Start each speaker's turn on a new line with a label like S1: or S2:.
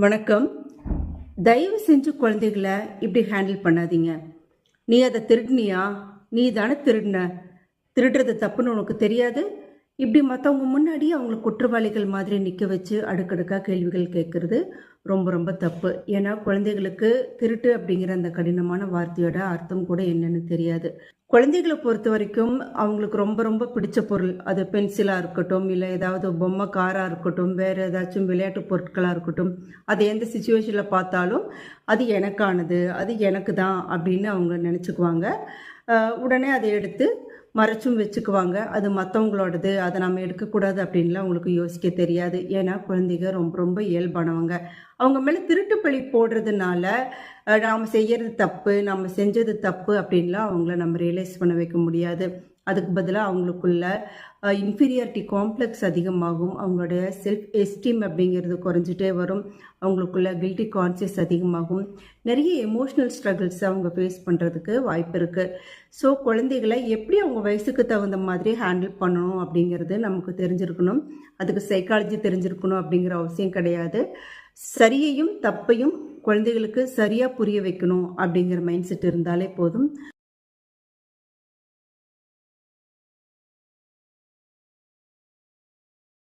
S1: வணக்கம். தயவு செஞ்சு குழந்தைகளை இப்படி ஹேண்டில் பண்ணாதீங்க. நீ அதை திருடினியா? நீ தானே திருடின. திருடுறது தப்புன்னு உனக்கு தெரியாது? இப்படி மற்றவங்க முன்னாடி அவங்கள குற்றவாளிகள் மாதிரி நிற்க வச்சு அடுக்கடுக்காக கேள்விகள் கேட்குறது ரொம்ப ரொம்ப தப்பு. ஏன்னா குழந்தைகளுக்கு திருட்டு அப்படிங்கிற அந்த கடினமான வார்த்தையோட அர்த்தம் கூட என்னன்னு தெரியாது. குழந்தைகளை பொறுத்த வரைக்கும் அவங்களுக்கு ரொம்ப ரொம்ப பிடிச்ச பொருள், அது பென்சிலாக இருக்கட்டும், இல்லை ஏதாவது பொம்மை காராக இருக்கட்டும், வேறு ஏதாச்சும் விளையாட்டு பொருட்களாக இருக்கட்டும், அது எந்த சுச்சுவேஷனில் பார்த்தாலும் அது எனக்கானது, அது எனக்கு தான் அப்படின்னு அவங்க நினச்சிக்குவாங்க. உடனே அதை எடுத்து மறைச்சும் வச்சுக்குவாங்க. அது மற்றவங்களோடது, அதை நம்ம எடுக்கக்கூடாது அப்படின்லாம் அவங்களுக்கு யோசிக்க தெரியாது. ஏன்னா குழந்தைங்க ரொம்ப ரொம்ப இயல்பானவங்க. அவங்க மேலே திருட்டு பழி போடுறதுனால நாம் செய்கிறது தப்பு, நம்ம செஞ்சது தப்பு அப்படின்லாம் அவங்கள நம்ம ரியலைஸ் பண்ண வைக்க முடியாது. அதுக்கு பதிலாக அவங்களுக்குள்ள இன்ஃபீரியாரிட்டி காம்ப்ளெக்ஸ் அதிகமாகும். அவங்களுடைய செல்ஃப் எஸ்டீம் அப்படிங்கிறது குறைஞ்சிட்டே வரும். அவங்களுக்குள்ள கில்ட்டி கான்சியஸ் அதிகமாகும். நிறைய எமோஷ்னல் ஸ்ட்ரகிள்ஸ் அவங்க ஃபேஸ் பண்ணுறதுக்கு வாய்ப்பு இருக்குது. ஸோ குழந்தைகளை எப்படி அவங்க வயசுக்கு தகுந்த மாதிரி ஹேண்டில் பண்ணணும் அப்படிங்கிறது நமக்கு தெரிஞ்சிருக்கணும். அதுக்கு சைக்காலஜி தெரிஞ்சிருக்கணும் அப்படிங்கிற அவசியம் கிடையாது. சரியையும் தப்பையும் குழந்தைகளுக்கு சரியாக புரிய வைக்கணும் அப்படிங்கிற மைண்ட் செட் இருந்தாலே போதும்.